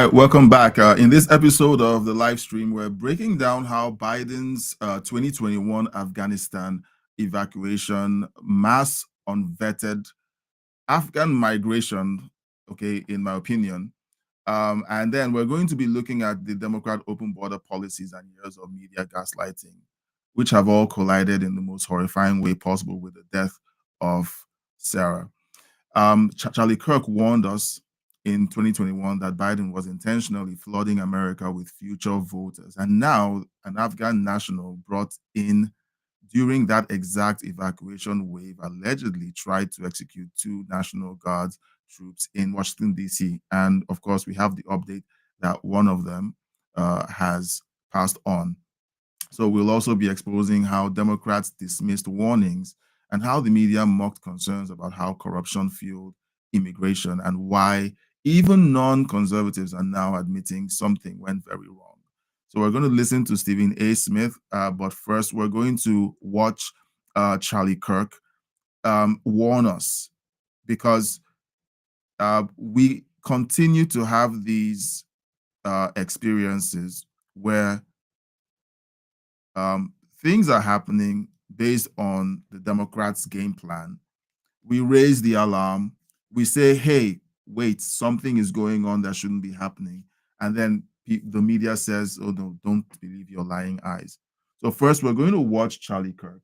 right, welcome back. In this episode of the live stream, we're breaking down how Biden's 2021 Afghanistan evacuation, mass unvetted Afghan migration, okay, in my opinion. And then we're going to be looking at the Democrat open border policies and years of media gaslighting, which have all collided in the most horrifying way possible with the death of Sarah. Charlie Kirk warned us in 2021 that Biden was intentionally flooding America with future voters. And now an Afghan national brought in during that exact evacuation wave allegedly tried to execute two National Guards troops in Washington, D.C. And of course, we have the update that one of them has passed on. So we'll also be exposing how Democrats dismissed warnings and how the media mocked concerns about how corruption fueled immigration and why even non-conservatives are now admitting something went very wrong. So we're going to listen to Stephen A. Smith, but first we're going to watch Charlie Kirk warn us because we continue to have these experiences where things are happening based on the Democrats' game plan. We raise the alarm. We say, hey, wait, something is going on that shouldn't be happening. And then the media says, oh, no, don't believe your lying eyes. So first, we're going to watch Charlie Kirk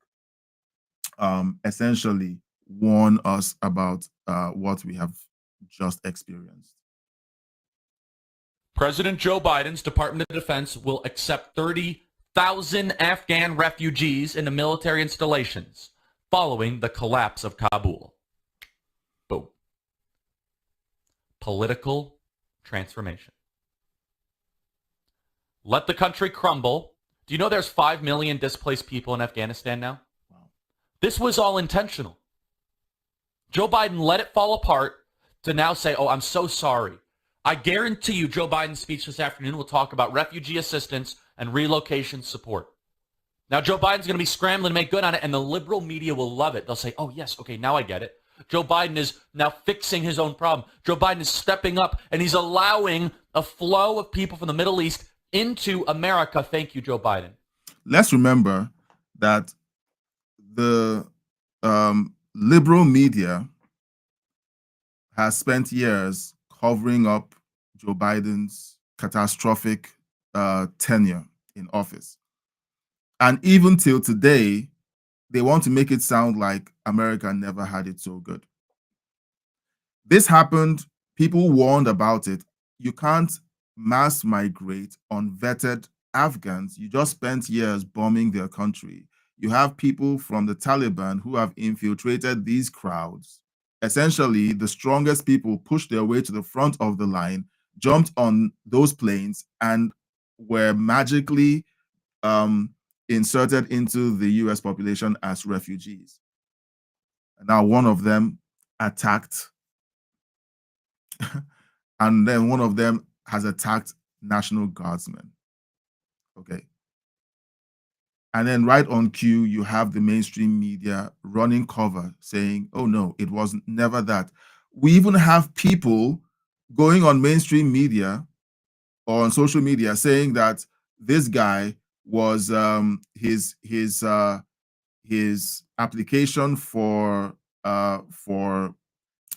essentially warn us about what we have just experienced. President Joe Biden's Department of Defense will accept 30,000 Afghan refugees into military installations following the collapse of Kabul. Boom. Political transformation. Let the country crumble. Do you know there's 5 million displaced people in Afghanistan now? Wow. This was all intentional. Joe Biden let it fall apart to now say, oh, I'm so sorry. I guarantee you Joe Biden's speech this afternoon will talk about refugee assistance and relocation support. Now, Joe Biden's going to be scrambling to make good on it, and the liberal media will love it. They'll say, oh, yes, okay, now I get it. Joe Biden is now fixing his own problem. Joe Biden is stepping up, and he's allowing a flow of people from the Middle East into America. Thank you, Joe Biden. Let's remember that the liberal media has spent years covering up Joe Biden's catastrophic tenure in office. And even till today, they want to make it sound like America never had it so good. This happened. People warned about it. You can't mass migrate unvetted Afghans. You just spent years bombing their country. You have people from the Taliban who have infiltrated these crowds. Essentially, the strongest people pushed their way to the front of the line, jumped on those planes, and were magically inserted into the US population as refugees. And now one of them attacked, and then one of them has attacked National Guardsmen. Okay. And then right on cue, you have the mainstream media running cover saying, oh no, it was never that. We even have people going on mainstream media or on social media saying that this guy was his application for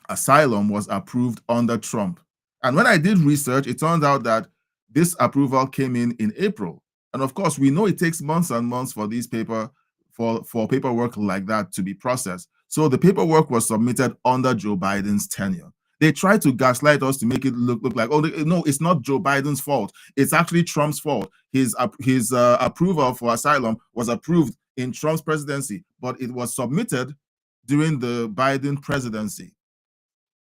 asylum was approved under Trump. And when I did research, it turned out that this approval came in April. And of course, we know it takes months and months for these for paperwork like that to be processed. So the paperwork was submitted under Joe Biden's tenure. They tried to gaslight us to make it look like, oh no, it's not Joe Biden's fault. It's actually Trump's fault. His approval for asylum was approved in Trump's presidency, but it was submitted during the Biden presidency.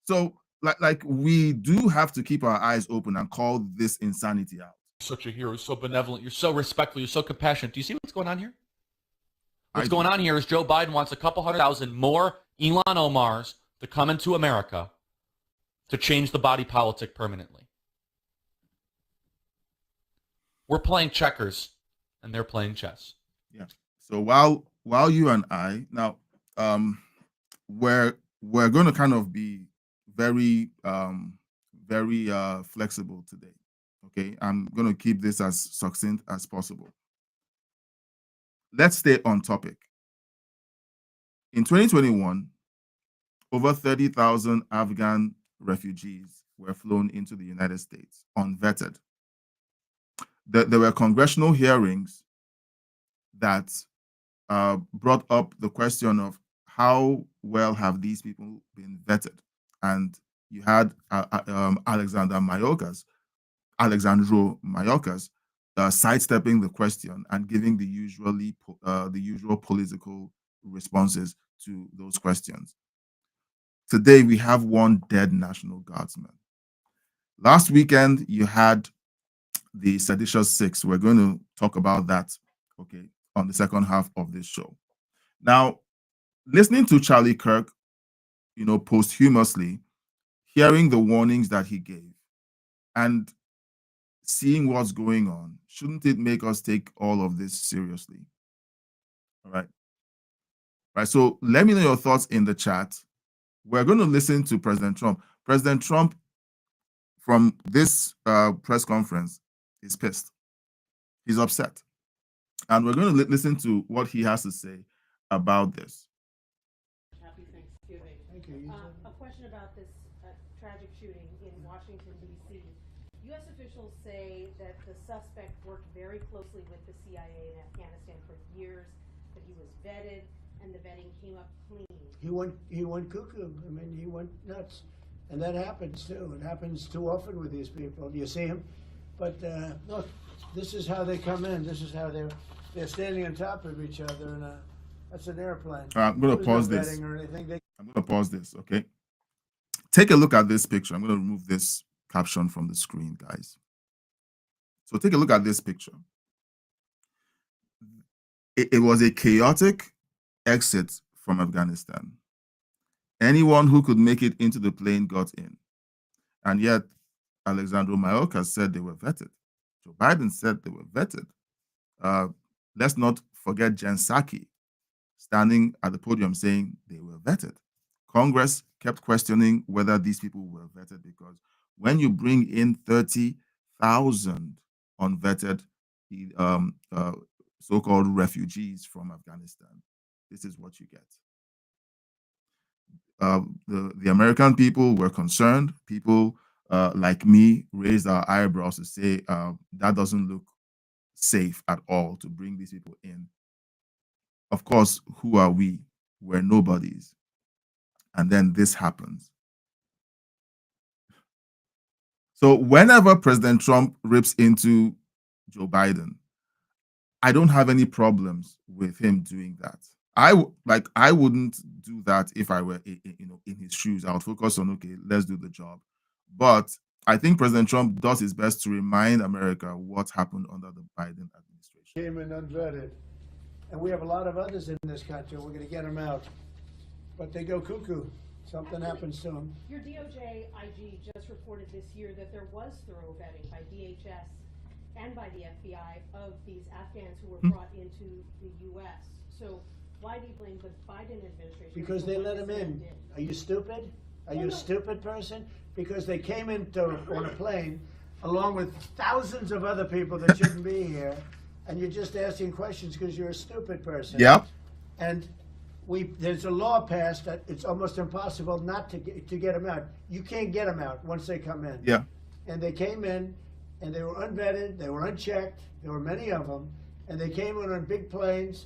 So like we do have to keep our eyes open and call this insanity out. Such a hero, so benevolent, you're so respectful, you're so compassionate. Do you see what's going on here? What's going on here is Joe Biden wants a couple 100,000 more Elon Omars to come into America to change the body politic permanently. We're playing checkers and they're playing chess. Yeah. So while you and I now we're going to kind of be very very flexible today. Okay, I'm going to keep this as succinct as possible. Let's stay on topic. In 2021, over 30,000 Afghan refugees were flown into the United States unvetted. There were congressional hearings that brought up the question of how well have these people been vetted. And you had Alexandro Mayorkas sidestepping the question and giving the usual political responses to those questions. Today, we have one dead National Guardsman. Last weekend, you had the Seditious Six. We're going to talk about that, okay, on the second half of this show. Now, listening to Charlie Kirk, posthumously, hearing the warnings that he gave, and seeing what's going on, shouldn't it make us take all of this seriously? All right. Right. So let me know your thoughts in the chat. We're going to listen to President Trump. President Trump, from this press conference, is pissed. He's upset. And we're going to listen to what he has to say about this. Happy Thanksgiving. Thank you. A question about this tragic shooting in Washington, D.C. U.S. officials say that the suspect worked very closely with the CIA in Afghanistan for years, that he was vetted, and the vetting came up clean. He went cuckoo. I mean, he went nuts. And that happens, too. It happens too often with these people. You see him? But, look, this is how they come in. This is how they're standing on top of each other, and that's an airplane. I'm going to pause this. I'm going to pause this, okay? Take a look at this picture. I'm going to remove this caption from the screen, guys. So take a look at this picture. It was a chaotic exit from Afghanistan. Anyone who could make it into the plane got in. And yet, Alexandro Mayorkas said they were vetted. Joe Biden said they were vetted. Let's not forget Jen Psaki standing at the podium saying they were vetted. Congress kept questioning whether these people were vetted, because when you bring in 30,000 unvetted so-called refugees from Afghanistan, this is what you get. The American people were concerned. People like me raised our eyebrows to say that doesn't look safe at all to bring these people in. Of course, who are we? We're nobodies. And then this happens. So whenever President Trump rips into Joe Biden, I don't have any problems with him doing that. I wouldn't do that if I were in his shoes. I would focus on, okay, let's do the job. But I think President Trump does his best to remind America what happened under the Biden administration. Came in unvetted. And we have a lot of others in this country. We're going to get them out. But they go cuckoo. Something happens to them. Your DOJ IG just reported this year that there was thorough vetting by DHS and by the FBI of these Afghans who were brought into the U.S. So why do you blame the Biden administration? Because they let them in. Are you stupid? Are you a stupid person? Because they came in on a plane along with thousands of other people that shouldn't be here, and you're just asking questions because you're a stupid person. Yeah. And there's a law passed that it's almost impossible not to get them out. You can't get them out once they come in. Yeah. And they came in, and they were unvetted, they were unchecked, there were many of them, and they came in on big planes,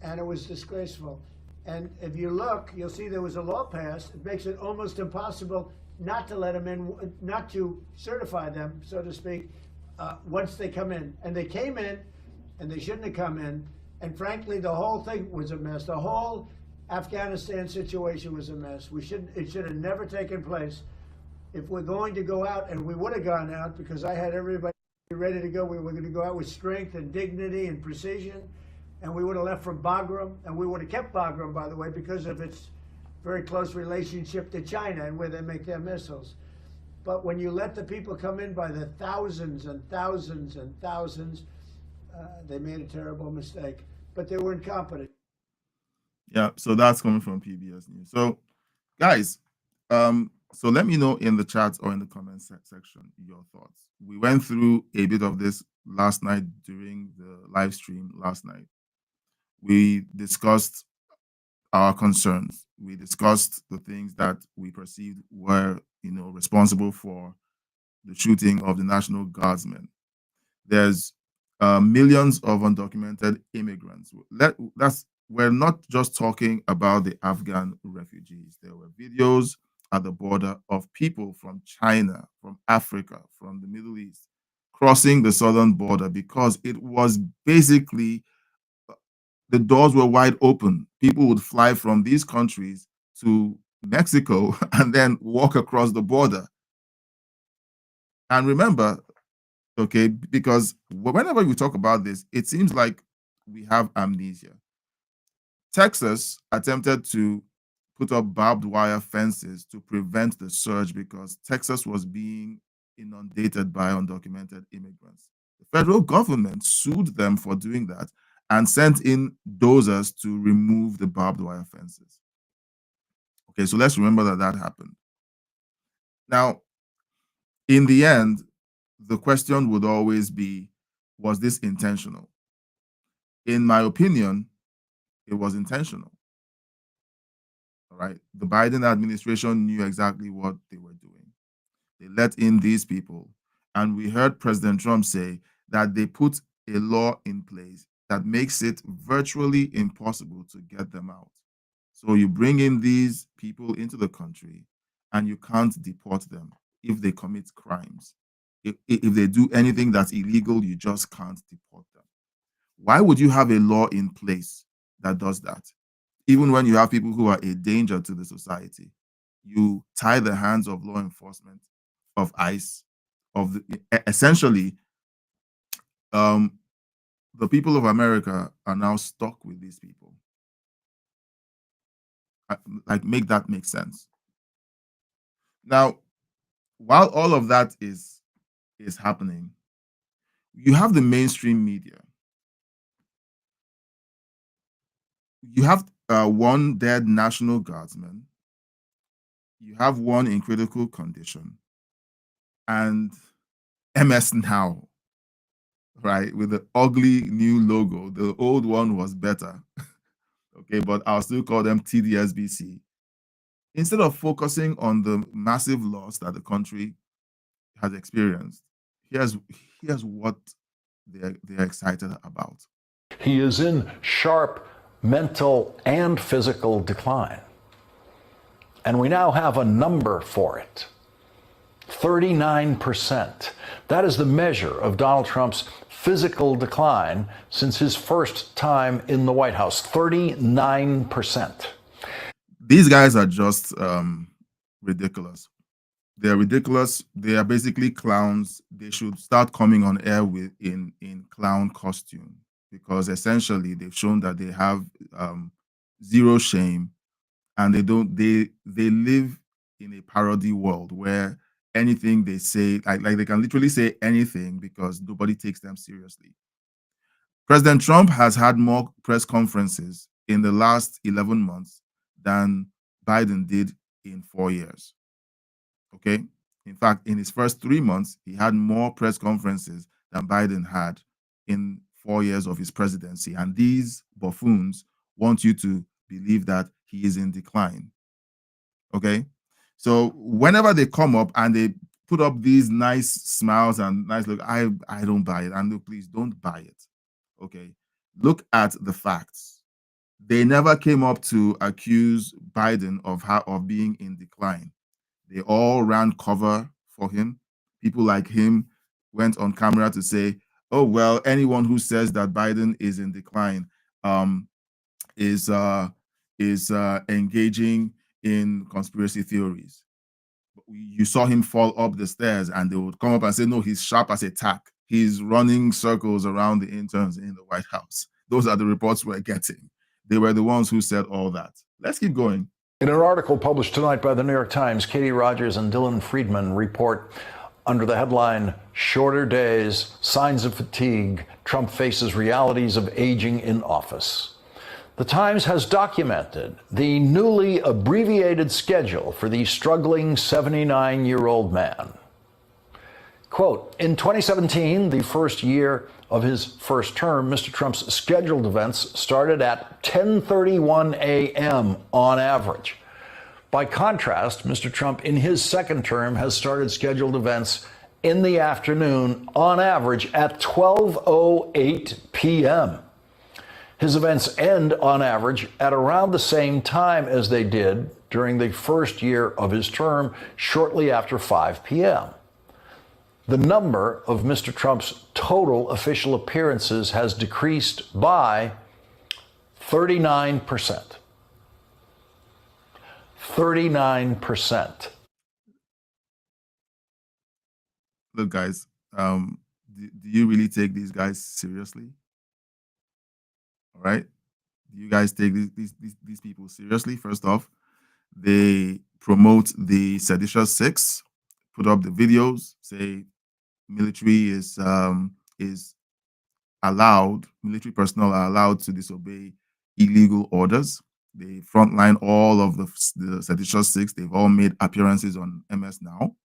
and it was disgraceful. And if you look, you'll see there was a law passed. It makes it almost impossible not to let them in, not to certify them, so to speak, once they come in. And they came in, and they shouldn't have come in. And frankly, the whole thing was a mess. The whole Afghanistan situation was a mess. It should have never taken place. If we're going to go out, and we would have gone out because I had everybody ready to go. We were going to go out with strength and dignity and precision. And we would have left from Bagram, and we would have kept Bagram, by the way, because of its very close relationship to China and where they make their missiles. But when you let the people come in by the thousands and thousands and thousands, they made a terrible mistake. But they were incompetent. Yeah, so that's coming from PBS News. So, guys, So let me know in the chat or in the comment section your thoughts. We went through a bit of this last night during the live stream last night. We discussed our concerns. We discussed the things that we perceived were, responsible for the shooting of the National Guardsmen. There's millions of undocumented immigrants. We're not just talking about the Afghan refugees. There were videos at the border of people from China, from Africa, from the Middle East, crossing the southern border because it was basically the doors were wide open. People would fly from these countries to Mexico and then walk across the border. And remember, okay, because whenever we talk about this, it seems like we have amnesia. Texas attempted to put up barbed wire fences to prevent the surge because Texas was being inundated by undocumented immigrants. The federal government sued them for doing that and sent in dozers to remove the barbed wire fences. Okay, so let's remember that happened. Now, in the end, the question would always be, was this intentional? In my opinion, it was intentional. All right. The Biden administration knew exactly what they were doing. They let in these people. And we heard President Trump say that they put a law in place that makes it virtually impossible to get them out. So you bring in these people into the country and you can't deport them if they commit crimes. If they do anything that's illegal, you just can't deport them. Why would you have a law in place that does that? Even when you have people who are a danger to the society, you tie the hands of law enforcement, of ICE, essentially, the people of America are now stuck with these people. Like, make that make sense. Now, while all of that is happening, you have the mainstream media. You have one dead National Guardsman. You have one in critical condition. And MS Now, right, with the ugly new logo. The old one was better. Okay, but I'll still call them TDSBC. Instead of focusing on the massive loss that the country has experienced, here's what they're excited about. He is in sharp mental and physical decline. And we now have a number for it. 39%. That is the measure of Donald Trump's physical decline since his first time in the White House. 39%. These guys are just ridiculous. They're ridiculous. They are basically clowns. They should start coming on air in clown costume, because essentially they've shown that they have zero shame, and they live in a parody world where anything they say, like they can literally say anything because nobody takes them seriously. President Trump has had more press conferences in the last 11 months than Biden did in 4 years. Okay? In fact, in his first 3 months, he had more press conferences than Biden had in 4 years of his presidency. And these buffoons want you to believe that he is in decline. Okay? So whenever they come up and they put up these nice smiles and nice look, I don't buy it. And look, please don't buy it. Okay? Look at the facts. They never came up to accuse Biden of being in decline. They all ran cover for him. People like him went on camera to say, oh, well, anyone who says that Biden is in decline is engaging in conspiracy theories. You saw him fall up the stairs and they would come up and say, no, he's sharp as a tack. He's running circles around the interns in the White House. Those are the reports we're getting. They were the ones who said all that. Let's keep going. In an article published tonight by the New York Times, Katie Rogers and Dylan Friedman report under the headline, Shorter Days, Signs of Fatigue, Trump Faces Realities of Aging in Office. The Times has documented the newly abbreviated schedule for the struggling 79-year-old man. Quote, in 2017, the first year of his first term, Mr. Trump's scheduled events started at 10:31 a.m. on average. By contrast, Mr. Trump in his second term has started scheduled events in the afternoon on average at 12:08 p.m. His events end on average at around the same time as they did during the first year of his term, shortly after 5 p.m. The number of Mr. Trump's total official appearances has decreased by 39%. 39%. Look, guys, do you really take these guys seriously? All right. Do you guys take these people seriously? First off, they promote the seditious six, put up the videos, say military is allowed, military personnel are allowed to disobey illegal orders. They frontline all of the seditious six. They've all made appearances on MS Now.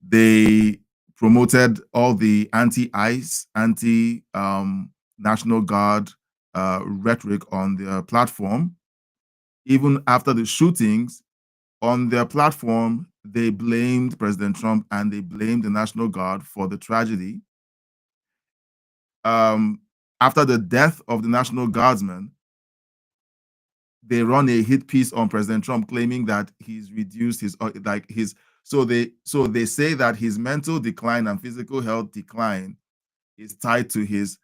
They promoted all the anti-ICE, anti-National Guard rhetoric on their platform. Even after the shootings, on their platform, they blamed President Trump and they blamed the National Guard for the tragedy. After the death of the National Guardsman, they run a hit piece on President Trump claiming that he's reduced so they say that his mental decline and physical health decline is tied to his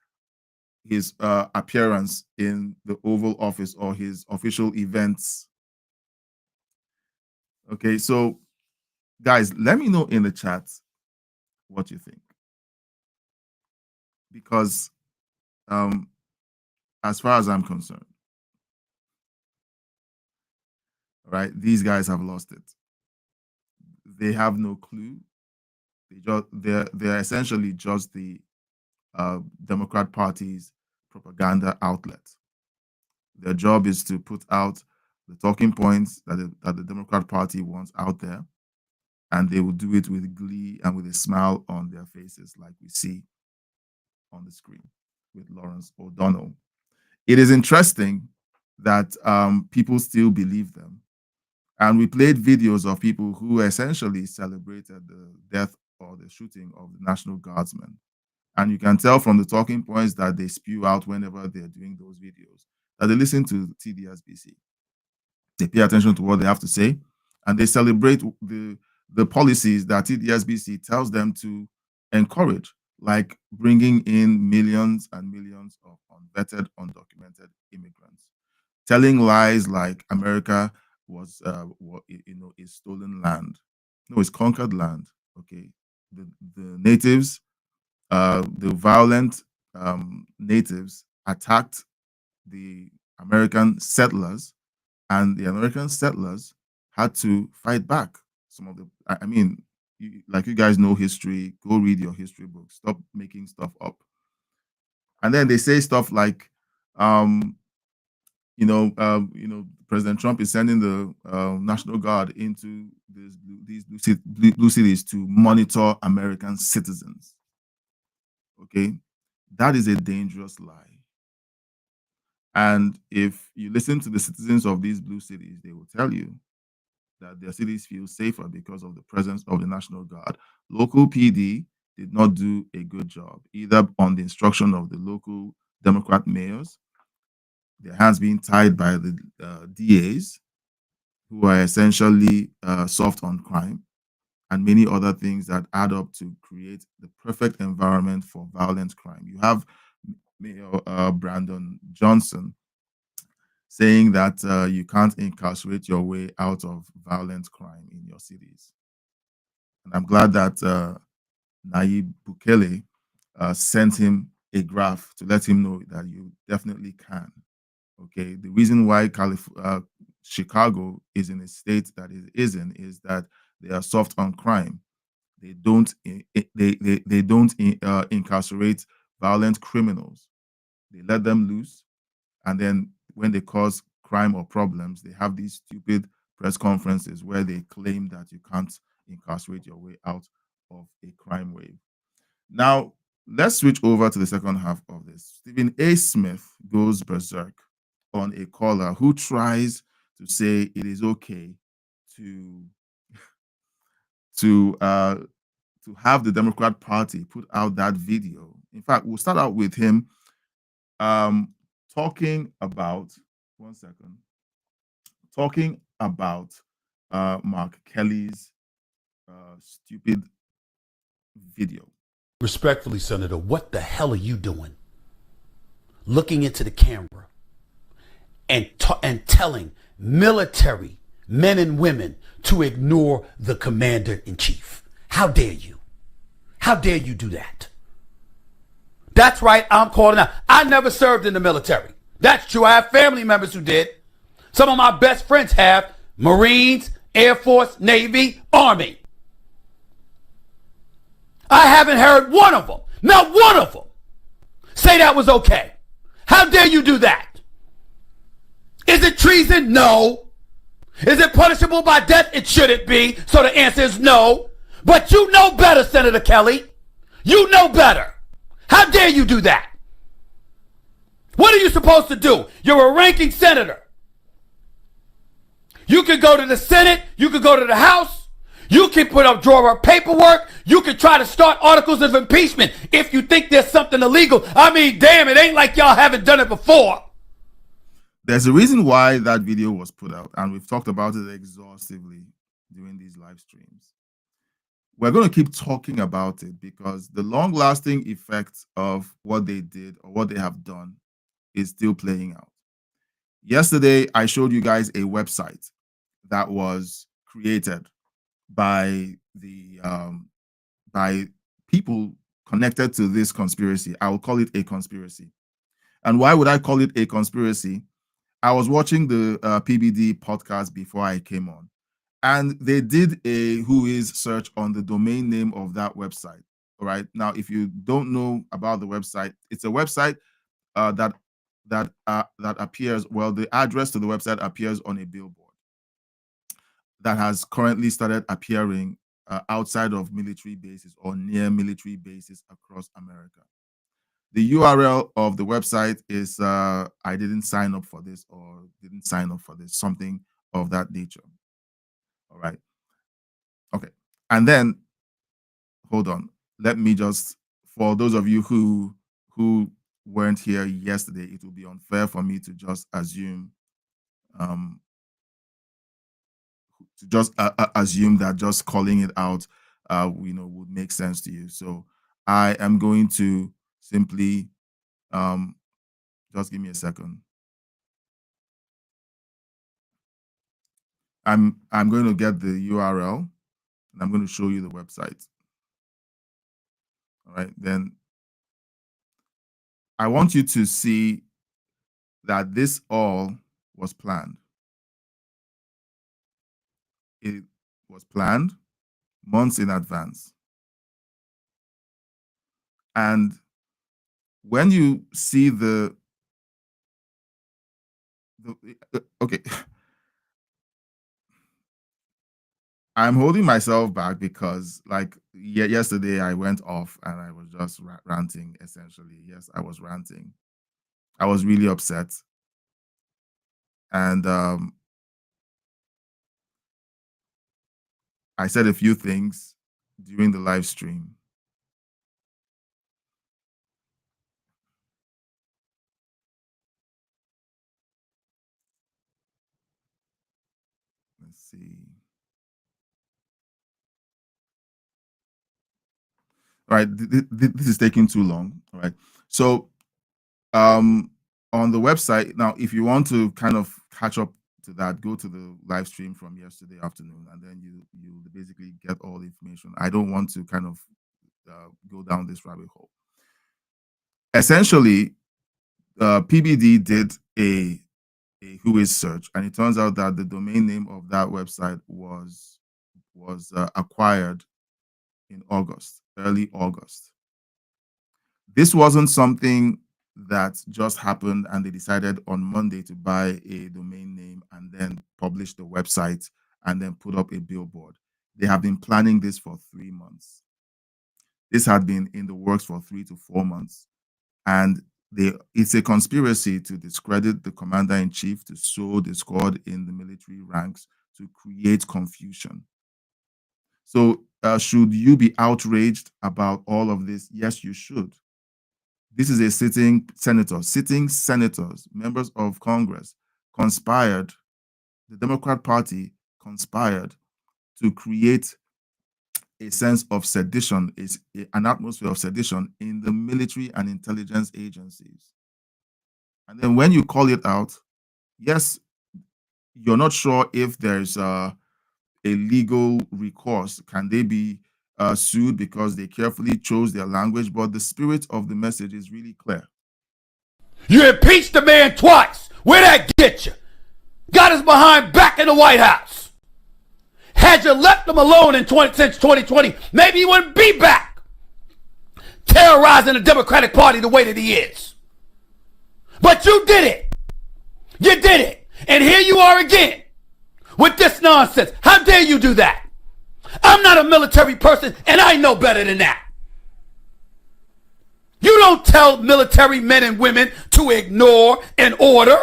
appearance in the Oval Office or his official events. Okay, so guys, let me know in the chat what you think, because as far as I'm concerned, right, these guys have lost it. They have no clue. They're essentially just the Democrat Party's propaganda outlet. Their job is to put out the talking points that the Democrat Party wants out there, and they will do it with glee and with a smile on their faces, like we see on the screen with Lawrence O'Donnell. It is interesting that people still believe them. And we played videos of people who essentially celebrated the death or the shooting of the National Guardsman. And you can tell from the talking points that they spew out whenever they're doing those videos that they listen to TDSBC. They pay attention to what they have to say, and they celebrate the policies that TDSBC tells them to encourage, like bringing in millions and millions of unvetted, undocumented immigrants, telling lies like America is stolen land. No, it's conquered land. Okay, the natives, the violent natives attacked the American settlers, and the American settlers had to fight back. Some of the, I mean, you guys know history. Go read your history books. Stop making stuff up. And then they say stuff like, President Trump is sending the National Guard into these blue cities to monitor American citizens. Okay, that is a dangerous lie. And if you listen to the citizens of these blue cities, they will tell you that their cities feel safer because of the presence of the National Guard. Local PD did not do a good job, either on the instruction of the local Democrat mayors, their hands being tied by the DAs, who are essentially soft on crime, and many other things that add up to create the perfect environment for violent crime. You have Mayor Brandon Johnson saying that you can't incarcerate your way out of violent crime in your cities. And I'm glad that Nayib Bukele sent him a graph to let him know that you definitely can. Okay, the reason why Chicago is in a state that it is in is that they are soft on crime. They don't incarcerate violent criminals. They let them loose, and then when they cause crime or problems, they have these stupid press conferences where they claim that you can't incarcerate your way out of a crime wave. Now, let's switch over to the second half of this. Stephen A. Smith goes berserk on a caller who tries to say it is okay to have the Democrat Party put out that video. In fact, we'll start out with him talking about Mark Kelly's stupid video. Respectfully, Senator, what the hell are you doing? Looking into the camera and telling military men and women to ignore the commander-in-chief. How dare you? How dare you do that? That's right, I'm calling out. I never served in the military. That's true. I have family members who did. Some of my best friends have. Marines, Air Force, Navy, Army. I haven't heard one of them, not one of them, say that was okay. How dare you do that? Is it treason? No. Is it punishable by death? It shouldn't be. So the answer is no. But you know better, Senator Kelly. You know better. How dare you do that? What are you supposed to do? You're a ranking senator. You could go to the Senate. You could go to the House. You can draw up paperwork. You can try to start articles of impeachment if you think there's something illegal. I mean, damn, it ain't like y'all haven't done it before. There's a reason why that video was put out, and we've talked about it exhaustively during these live streams. We're going to keep talking about it because the long-lasting effects of what they did or what they have done is still playing out. Yesterday, I showed you guys a website that was created by people connected to this conspiracy. I will call it a conspiracy. And why would I call it a conspiracy? I was watching the PBD podcast before I came on, and they did a whois search on the domain name of that website. All right. Now, if you don't know about the website, it's a website that appears. Well, the address to the website appears on a billboard that has currently started appearing outside of military bases or near military bases across America. The URL of the website is I didn't sign up for this or didn't sign up for this, something of that nature. All right. Okay. And then, hold on. Let me just, for those of you who weren't here yesterday, it would be unfair for me to just assume that just calling it out would make sense to you. So I am going to simply just give me a second. I'm going to get the URL and I'm going to show you the website. All right, then I want you to see that this all was planned. It was planned months in advance. And when you see okay, I'm holding myself back because, like, yesterday I went off and I was just ranting, essentially. Yes, I was ranting. I was really upset. And I said a few things during the live stream. Let's see. All right, this is taking too long. All right. So on the website, now, if you want to kind of catch up to that, go to the live stream from yesterday afternoon, and then you basically get all the information. I don't want to kind of go down this rabbit hole. Essentially, PBD did a whois search, and it turns out that the domain name of that website was acquired in August, early August. This wasn't something that just happened, and they decided on Monday to buy a domain name and then publish the website and then put up a billboard. They have been planning this for 3 months. This had been in the works for 3 to 4 months. And it's a conspiracy to discredit the commander-in-chief, to sow discord in the military ranks, to create confusion. So should you be outraged about all of this? Yes, you should. This is a sitting senators, members of Congress conspired, the Democrat Party conspired to create a sense of sedition, an atmosphere of sedition in the military and intelligence agencies. And then when you call it out, yes, you're not sure if there's a legal recourse. Can they be sued because they carefully chose their language? But the spirit of the message is really clear. You impeached the man twice. Where'd that get you? Got his behind back in the White House. Had you left him alone since 2020, maybe he wouldn't be back terrorizing the Democratic Party the way that he is. But you did it. You did it. And here you are again with this nonsense. How dare you do that? I'm not a military person, and I know better than that. You don't tell military men and women to ignore an order.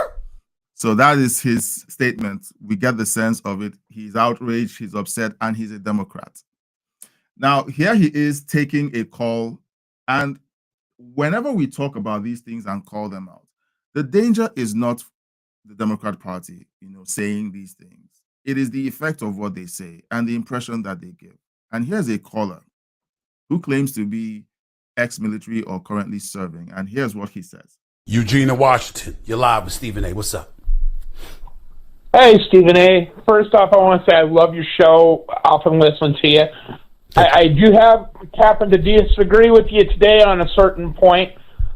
So that is his statement. We get the sense of it. He's outraged, he's upset, and he's a Democrat. Now, here he is taking a call. And whenever we talk about these things and call them out, the danger is not the Democrat Party, saying these things. It is the effect of what they say and the impression that they give. And here's a caller who claims to be ex-military or currently serving. And here's what he says. Eugene in Washington, you're live with Stephen A. What's up? Hey, Stephen A. First off, I want to say I love your show. Often listen to you. I do happen to disagree with you today on a certain point,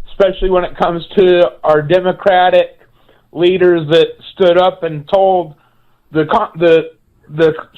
especially when it comes to our Democratic leaders that stood up and told the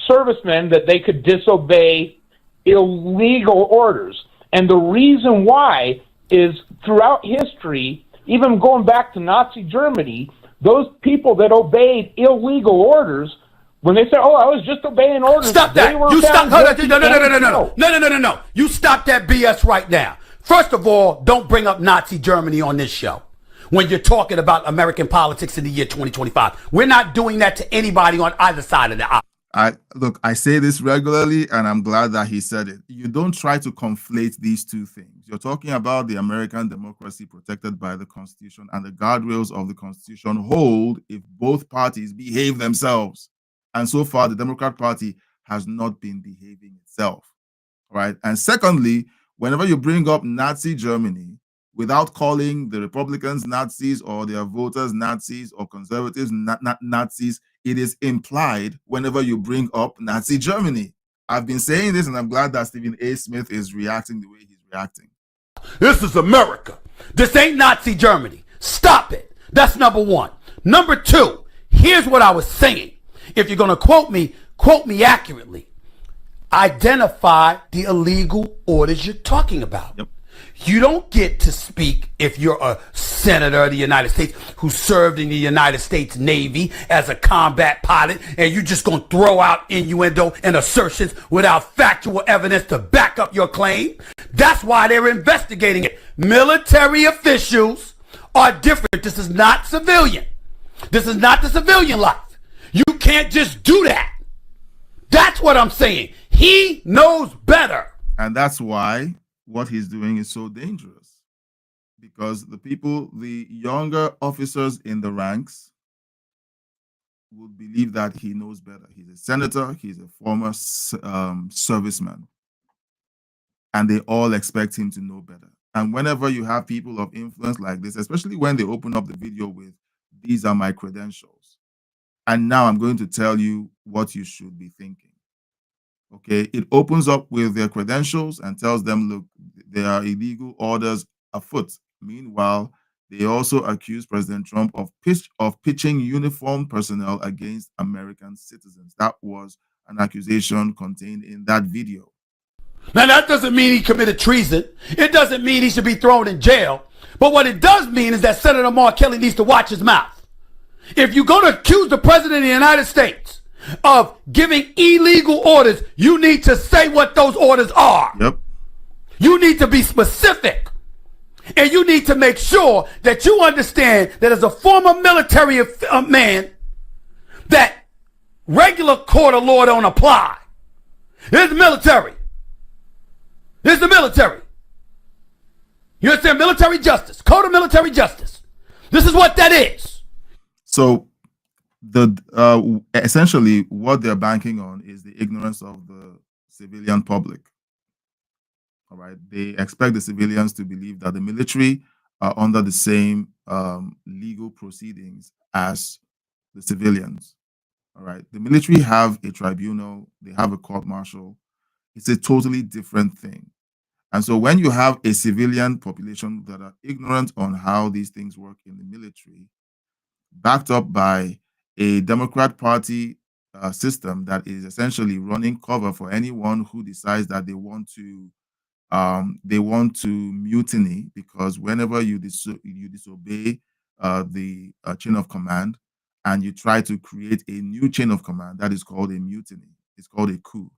servicemen that they could disobey illegal orders. And the reason why is throughout history, even going back to Nazi Germany, those people that obeyed illegal orders, when they say, "Oh, I was just obeying orders," stop that! You stop! No! You stop that BS right now. First of all, don't bring up Nazi Germany on this show when you're talking about American politics in the year 2025. We're not doing that to anybody on either side of the aisle. I say this regularly, and I'm glad that he said it. You don't try to conflate these two things. You're talking about the American democracy protected by the Constitution, and the guardrails of the Constitution hold if both parties behave themselves. And so far, the Democrat Party has not been behaving itself. Right? And secondly, whenever you bring up Nazi Germany, without calling the Republicans Nazis or their voters Nazis or conservatives Nazis, it is implied whenever you bring up Nazi Germany. I've been saying this, and I'm glad that Stephen A. Smith is reacting the way he's reacting. This is America. This ain't Nazi Germany. Stop it. That's number one. Number two, here's what I was saying. If you're going to quote me accurately. Identify the illegal orders you're talking about. Yep. You don't get to speak if you're a senator of the United States who served in the United States Navy as a combat pilot, and you're just going to throw out innuendo and assertions without factual evidence to back up your claim. That's why they're investigating it. Military officials are different. This is not civilian. This is not the civilian life. You can't just do that. That's what I'm saying. He knows better. And that's why what he's doing is so dangerous, because the younger officers in the ranks would believe that he knows better. He's a senator, he's a former serviceman, and they all expect him to know better. And whenever you have people of influence like this, especially when they open up the video with, "These are my credentials, and now I'm going to tell you what you should be thinking." Okay, it opens up with their credentials and tells them, look, there are illegal orders afoot. Meanwhile, they also accuse President Trump of pitching uniformed personnel against American citizens. That was an accusation contained in that video. Now, that doesn't mean he committed treason. It doesn't mean he should be thrown in jail. But what it does mean is that Senator Mark Kelly needs to watch his mouth. If you're going to accuse the president of the United States of giving illegal orders, you need to say what those orders are. Yep. You need to be specific. And you need to make sure that you understand that as a former military man, that regular court of law don't apply. This is the military. This is the military. You understand? Military justice. Code of military justice. This is what that is. So essentially what they're banking on is the ignorance of the civilian public. All right. They expect the civilians to believe that the military are under the same legal proceedings as the civilians. All right. The military have a tribunal. They have a court martial. It's a totally different thing. And so when you have a civilian population that are ignorant on how these things work in the military, backed up by a Democrat Party system that is essentially running cover for anyone who decides that they want to mutiny, because whenever you disobey the chain of command and you try to create a new chain of command, that is called a mutiny. It's called a coup.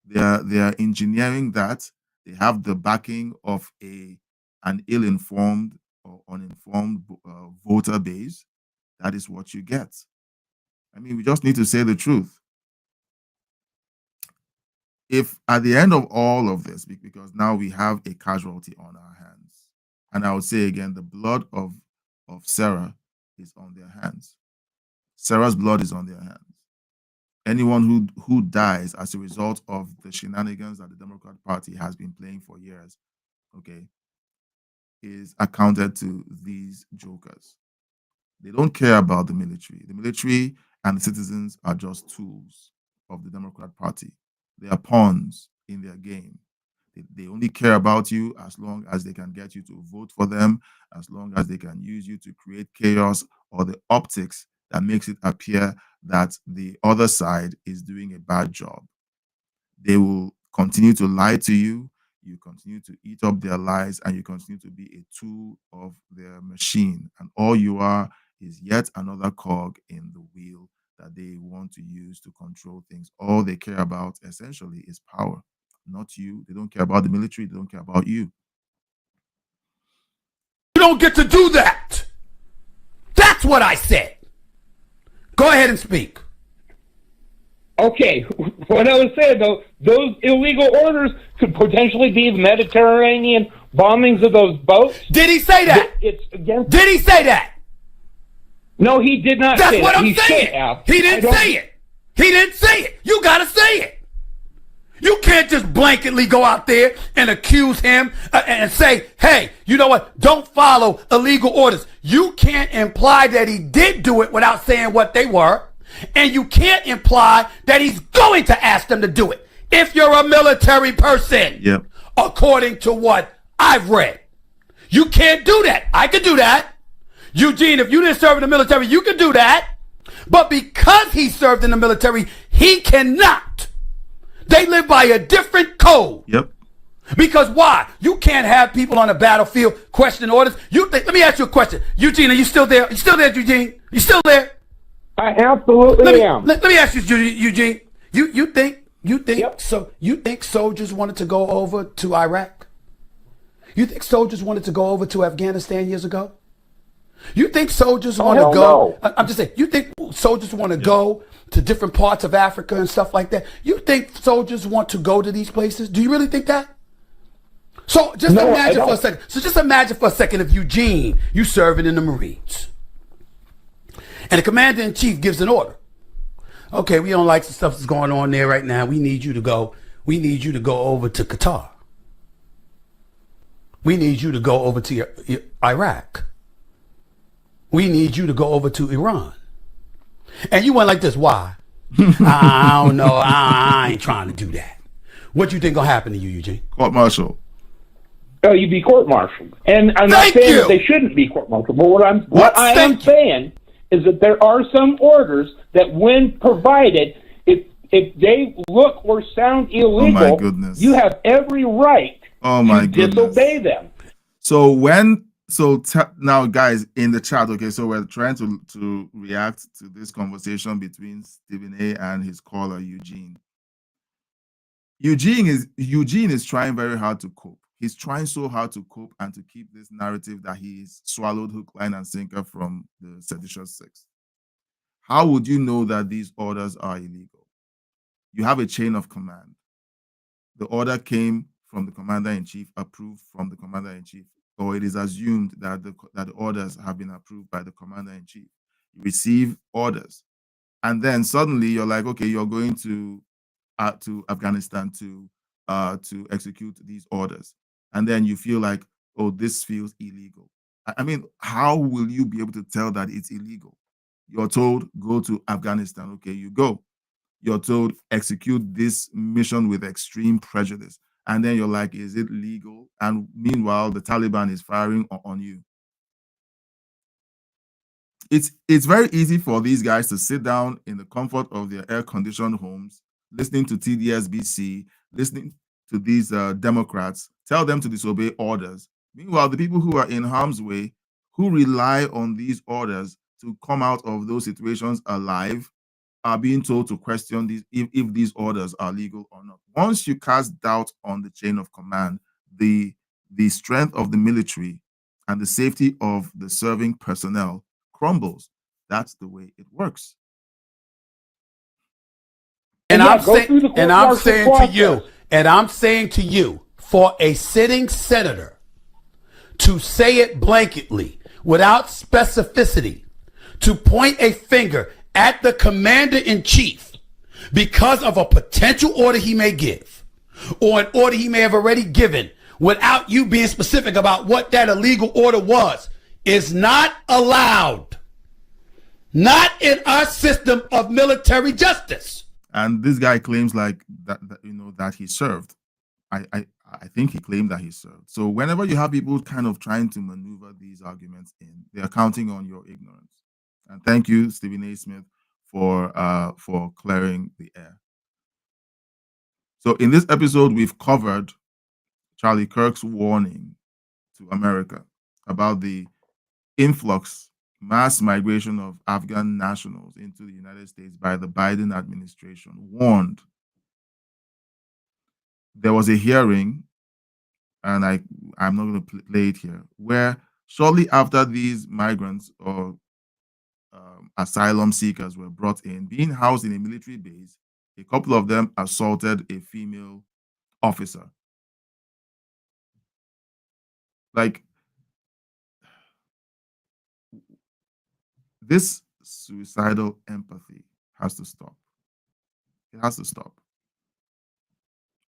They are engineering that. They have the backing of an ill-informed or uninformed voter base. That is what you get. I mean, we just need to say the truth. If at the end of all of this, because now we have a casualty on our hands, and I would say again, the blood of Sarah is on their hands. Sarah's blood is on their hands. Anyone who dies as a result of the shenanigans that the Democrat Party has been playing for years, okay, is accounted to these jokers. They don't care about the military. The military and the citizens are just tools of the Democrat Party. They are pawns in their game. They only care about you as long as they can get you to vote for them, as long as they can use you to create chaos or the optics that makes it appear that the other side is doing a bad job. They will continue to lie to you. You continue to eat up their lies, and you continue to be a tool of their machine. And all you are is yet another cog in the wheel that they want to use to control things. All they care about essentially is power, not you. They don't care about the military. They don't care about you. You don't get to do that. That's what I said. Go ahead and speak. Okay, what I was saying, though, those illegal orders could potentially be the Mediterranean bombings of those boats. Did he say that? It's against. Did he say that? No, he did not That's say what that. I'm saying. He didn't say it. He didn't say it. You got to say it. You can't just blanketly go out there and accuse him and say, hey, you know what? Don't follow illegal orders. You can't imply that he did do it without saying what they were. And you can't imply that he's going to ask them to do it if you're a military person. Yep. According to what I've read. You can't do that. I could do that. Eugene, if you didn't serve in the military, you could do that. But because he served in the military, he cannot. They live by a different code. Yep. Because why? You can't have people on the battlefield questioning orders. Let me ask you a question. Eugene, are you still there? You still there, Eugene? You still there? I absolutely am. Let me ask you, Eugene. You think Yep. so? You think soldiers wanted to go over to Iraq? You think soldiers wanted to go over to Afghanistan years ago? You think soldiers want to go? No. I'm just saying. You think soldiers want to go to different parts of Africa and stuff like that? You think soldiers want to go to these places? Do you really think that? So just imagine for a second. So just imagine for a second if Eugene, you serving in the Marines, and the commander-in-chief gives an order. Okay, we don't like the stuff that's going on there right now. We need you to go. We need you to go over to Qatar. We need you to go over to Iraq. We need you to go over to Iran. And you went like this. Why? I don't know. I ain't trying to do that. What you think gonna happen to you, Eugene? Court martial. Oh, you'd be court-martialed. And I'm not saying that they shouldn't be court-martialed, but what I am saying is that there are some orders that, when provided, if they look or sound illegal, you have every right to disobey them. So when So now, guys, in the chat, okay, so we're trying to react to this conversation between Stephen A. and his caller Eugene. Eugene is trying very hard to cope. He's trying so hard to cope and to keep this narrative that he's swallowed hook, line, and sinker from the seditious six. How would you know that these orders are illegal? You have a chain of command. The order came from the commander-in-chief, approved from the commander-in-chief, or it is assumed that the orders have been approved by the commander-in-chief. You receive orders, and then suddenly you're like, okay, you're going to Afghanistan to execute these orders, and then you feel like, oh, this feels illegal. I mean, how will you be able to tell that it's illegal? You're told go to Afghanistan. Okay, you go. You're told execute this mission with extreme prejudice, and then you're like, is it legal? And meanwhile, the Taliban is firing on you. It's very easy for these guys to sit down in the comfort of their air-conditioned homes, listening to TDSBC, listening to these Democrats, tell them to disobey orders. Meanwhile, the people who are in harm's way, who rely on these orders to come out of those situations alive, are being told to question these if these orders are legal or not. Once you cast doubt on the chain of command, the strength of the military and the safety of the serving personnel crumbles. That's the way it works. And Yeah, I'm go saying, through the and I'm court-martial saying to process. you, and I'm saying to you, for a sitting senator to say it blanketly without specificity, to point a finger at the commander-in-chief because of a potential order he may give or an order he may have already given without you being specific about what that illegal order was is not allowed. Not in our system of military justice. And this guy claims like that that he served. I think he claimed that he served. So whenever you have people kind of trying to maneuver these arguments in, they are counting on your ignorance. And thank you, Stephen A. Smith, for clearing the air. So in this episode, we've covered Charlie Kirk's warning to America about the influx, mass migration of Afghan nationals into the United States by the Biden administration. Warned. There was a hearing, and I'm not going to play it here, where shortly after these migrants or asylum seekers were brought in, being housed in a military base, a couple of them assaulted a female officer. Like, this suicidal empathy has to stop. It has to stop.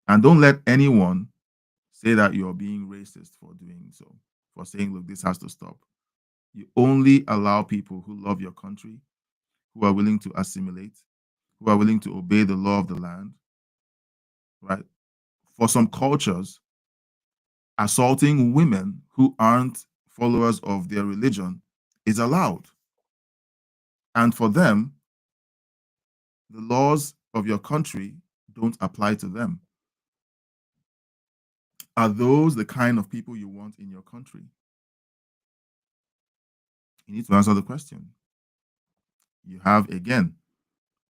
And don't let anyone say that you're being racist for doing so, for saying, look, this has to stop. You only allow people who love your country, who are willing to assimilate, who are willing to obey the law of the land, right? For some cultures, assaulting women who aren't followers of their religion is allowed. And for them, the laws of your country don't apply to them. Are those the kind of people you want in your country? You need to answer the question. You have, again,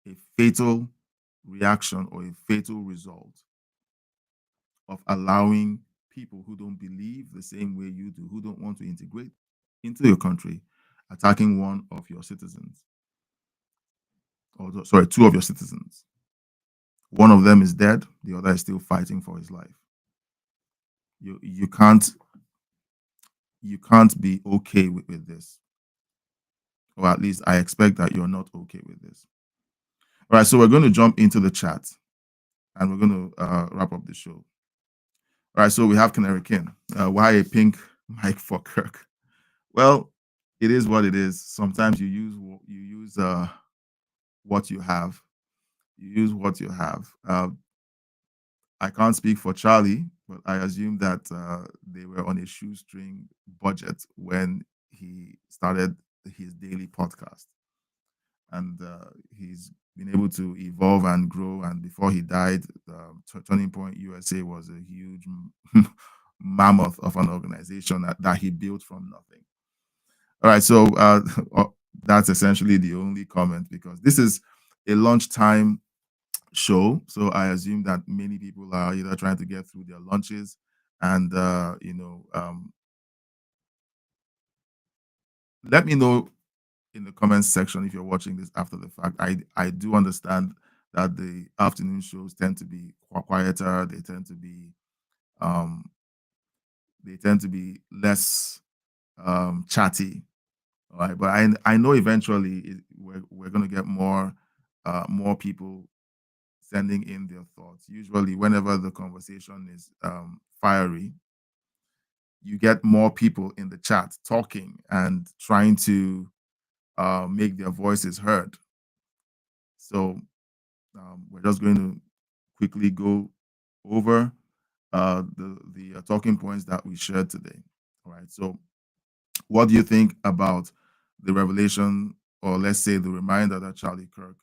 a fatal reaction or a fatal result of allowing people who don't believe the same way you do, who don't want to integrate into your country, attacking one of your citizens. Or, sorry, two of your citizens. One of them is dead, the other is still fighting for his life. You can't be okay with this. Or at least I expect that you're not okay with this. All right, so we're going to jump into the chat and we're going to wrap up the show. All right, so we have Canary King. Why a pink mic for Kirk? Well, it is what it is. Sometimes you use what you have. You use what you have. I can't speak for Charlie, but I assume that they were on a shoestring budget when he started his daily podcast. And he's been able to evolve and grow. And before he died, Turning Point USA was a huge mammoth of an organization that he built from nothing. All right, so that's essentially the only comment, because this is a lunchtime show. So I assume that many people are either trying to get through their lunches and, let me know in the comments section if you're watching this after the fact. I do understand that the afternoon shows tend to be quieter. Um, they tend to be less chatty. All right, but I know eventually we're going to get more people sending in their thoughts. Usually, whenever the conversation is fiery, you get more people in the chat talking and trying to make their voices heard. So we're just going to quickly go over the talking points that we shared today. All right. So, what do you think about the revelation, or let's say the reminder that Charlie Kirk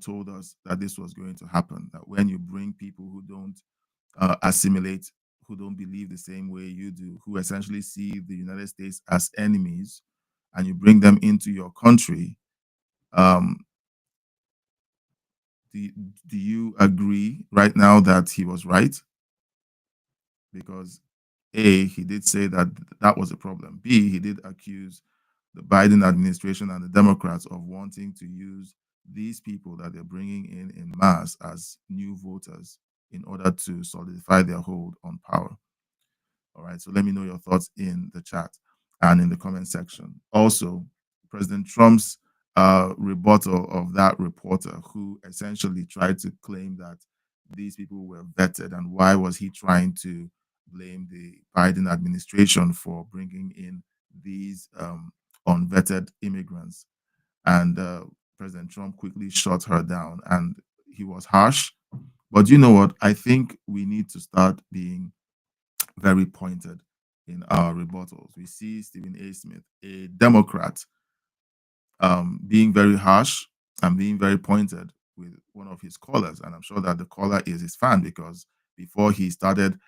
told us that this was going to happen? That when you bring people who don't assimilate, who don't believe the same way you do, who essentially see the United States as enemies, and you bring them into your country, um, do you agree right now that he was right? Because A, he did say that that was a problem. B, he did accuse the Biden administration and the Democrats of wanting to use these people that they're bringing in mass as new voters in order to solidify their hold on power. All right, so let me know your thoughts in the chat and in the comment section. Also, President Trump's rebuttal of that reporter who essentially tried to claim that these people were vetted, and why was he trying to blame the Biden administration for bringing in these unvetted immigrants. And President Trump quickly shut her down, and he was harsh. But you know what? I think we need to start being very pointed in our rebuttals. We see Stephen A. Smith, a Democrat, being very harsh and being very pointed with one of his callers. And I'm sure that the caller is his fan, because before he started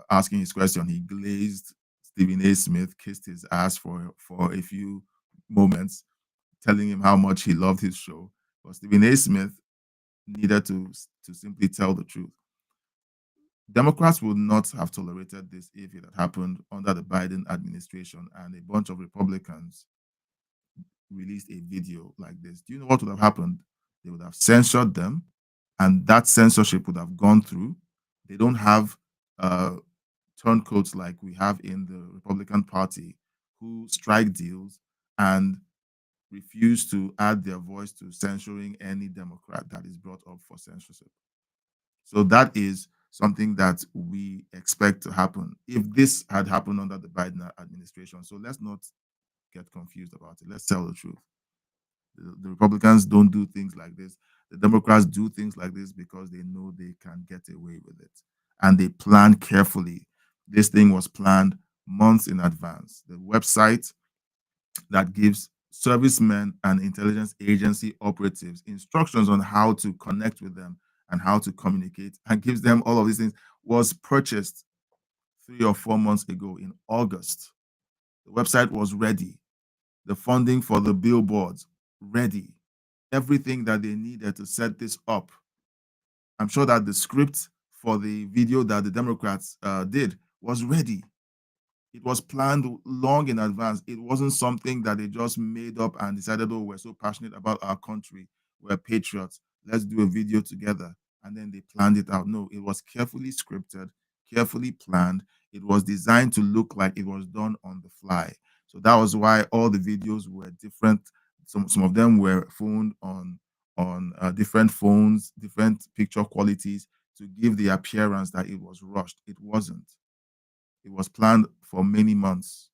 asking his question, he glazed Stephen A. Smith, kissed his ass for a few moments, telling him how much he loved his show. But Stephen A. Smith needed to simply tell the truth. Democrats would not have tolerated this if it had happened under the Biden administration and a bunch of Republicans released a video like this. Do you know what would have happened? They would have censored them, and that censorship would have gone through. They don't have turncoats like we have in the Republican Party, who strike deals and refuse to add their voice to censoring any Democrat that is brought up for censorship. So that is something that we expect to happen if this had happened under the Biden administration. So let's not get confused about it. Let's tell the truth. The Republicans don't do things like this. The Democrats do things like this because they know they can get away with it. And they plan carefully. This thing was planned months in advance. The website that gives servicemen and intelligence agency operatives instructions on how to connect with them and how to communicate, and gives them all of these things, was purchased 3 or 4 months ago in August. The website was ready. The funding for the billboards ready. Everything that they needed to set this up. I'm sure that the script for the video that the Democrats did was ready. It was planned long in advance. It wasn't something that they just made up and decided, oh, we're so passionate about our country, we're patriots, let's do a video together. And then they planned it out. No, it was carefully scripted, carefully planned. It was designed to look like it was done on the fly. So that was why all the videos were different. Some of them were phoned on different phones, different picture qualities, to give the appearance that it was rushed. It wasn't. It was planned for many months.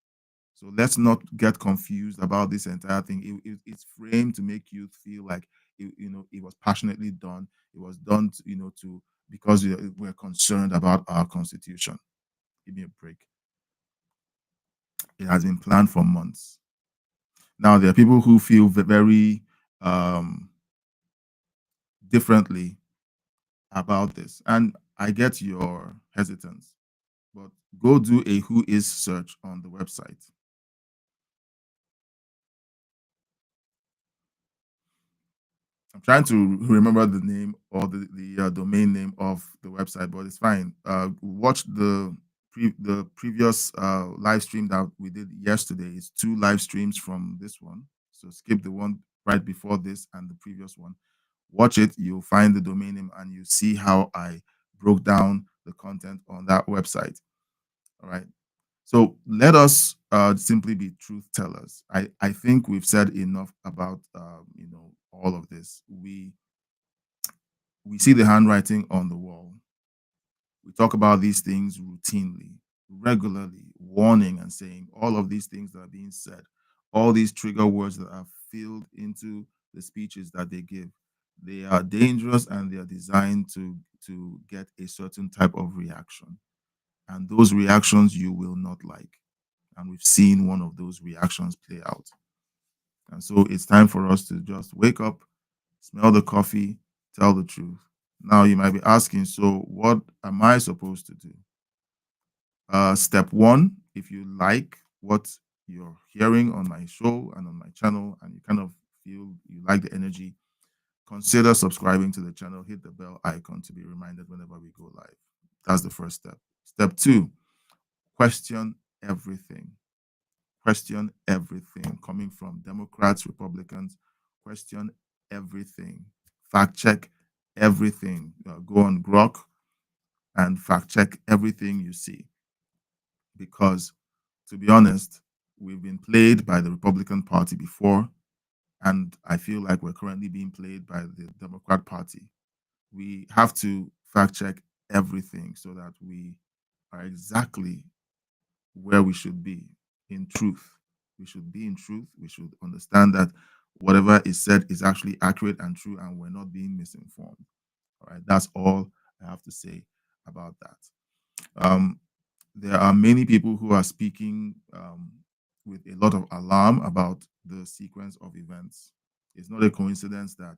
So let's not get confused about this entire thing. It's framed to make you feel like it was passionately done. It was done because we're concerned about our constitution. Give me a break. It has been planned for months. Now there are people who feel very differently about this, and I get your hesitance. But go do a who is search on the website. I'm trying to remember the name or the domain name of the website, but it's fine. Watch the previous live stream that we did yesterday. It's 2 live streams from this one, so skip the one right before this and the previous one. Watch it. You'll find the domain name and you see how I broke down the content on that website. All right. So let us simply be truth tellers. I think we've said enough about all of this. We see the handwriting on the wall. We talk about these things routinely, regularly, warning and saying all of these things that are being said, all these trigger words that are filled into the speeches that they give. They are dangerous and they are designed to get a certain type of reaction. And those reactions you will not like. And we've seen one of those reactions play out. And so it's time for us to just wake up, smell the coffee, tell the truth. Now you might be asking, so what am I supposed to do? Step one, if you like what you're hearing on my show and on my channel, and you kind of feel you like the energy, consider subscribing to the channel. Hit the bell icon to be reminded whenever we go live. That's the first step. Step two, question everything. Question everything. Coming from Democrats, Republicans, question everything. Fact check everything. Go on Grok and fact check everything you see. Because, to be honest, we've been played by the Republican Party before, and I feel like we're currently being played by the Democrat Party. We have to fact check everything so that we are exactly where we should be in truth. We should be in truth. We should understand that whatever is said is actually accurate and true, and we're not being misinformed. All right, that's all I have to say about that. There are many people who are speaking with a lot of alarm about the sequence of events. It's not a coincidence that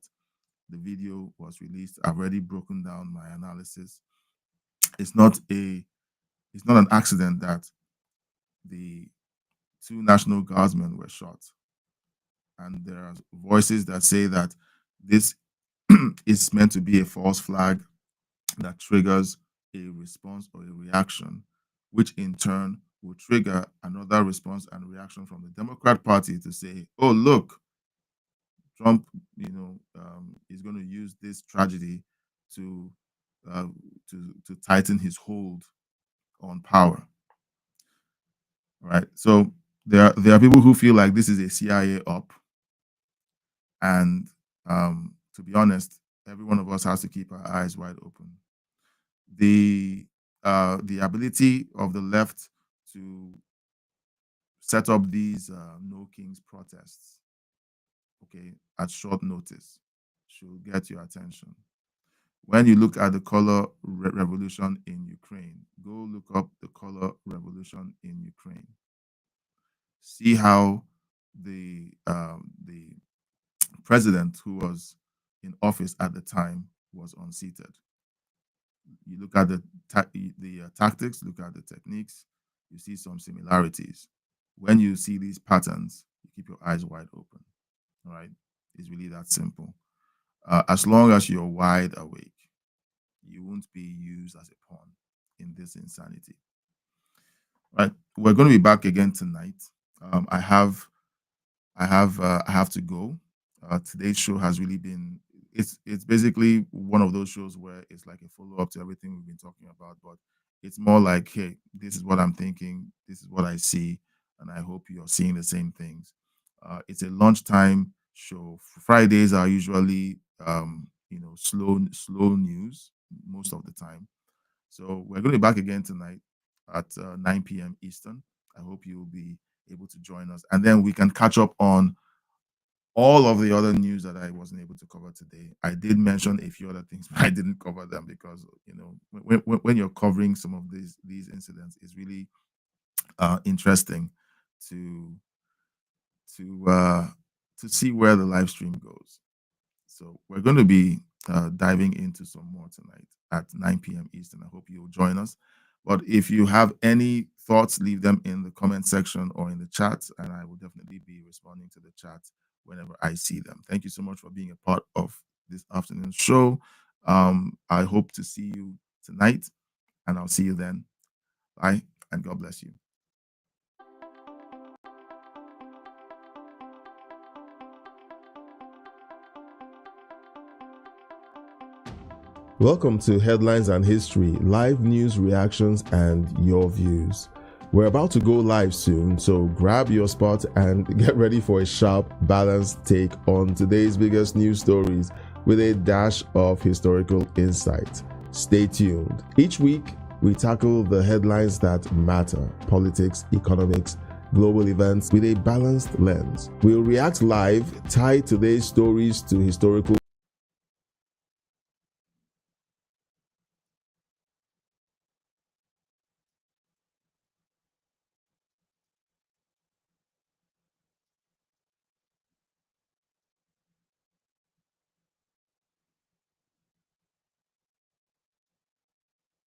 the video was released. I've already broken down my analysis. It's not an accident that the 2 National Guardsmen were shot. And there are voices that say that this is meant to be a false flag that triggers a response or a reaction, which in turn will trigger another response and reaction from the Democrat Party to say, "Oh, look, Trump, is going to use this tragedy to tighten his hold on power." Right. So there are people who feel like this is a CIA op, and to be honest, every one of us has to keep our eyes wide open. The ability of the left to set up these No Kings protests, okay, at short notice, should get your attention. When you look at the color revolution in Ukraine, go look up the color revolution in Ukraine. See how the president who was in office at the time was unseated. You look at the tactics, look at the techniques, you see some similarities. When you see these patterns, you keep your eyes wide open. All right, it's really that simple. As long as you're wide awake, you won't be used as a pawn in this insanity. Right, we're going to be back again tonight. I have to go. Today's show has really been it's basically one of those shows where it's like a follow-up to everything we've been talking about, but it's more like, hey, this is what I'm thinking, this is what I see, and I hope you're seeing the same things. It's a lunchtime show. Fridays are usually slow news most of the time. So we're going to be back again tonight at 9 p.m. Eastern. I hope you'll be able to join us, and then we can catch up on all of the other news that I wasn't able to cover today. I did mention a few other things, but I didn't cover them because when you're covering some of these incidents, it's really interesting to see where the live stream goes. So we're going to be diving into some more tonight at 9 p.m. Eastern. I hope you'll join us. But if you have any thoughts, leave them in the comment section or in the chat, and I will definitely be responding to the chat whenever I see them. Thank you so much for being a part of this afternoon's show. I hope to see you tonight, and I'll see you then. Bye, and God bless you. Welcome to Headlines and History, live news reactions and your views. We're about to go live soon, so grab your spot and get ready for a sharp, balanced take on today's biggest news stories with a dash of historical insight. Stay tuned. Each week, we tackle the headlines that matter: politics, economics, global events with a balanced lens. We'll react live, tie today's stories to historical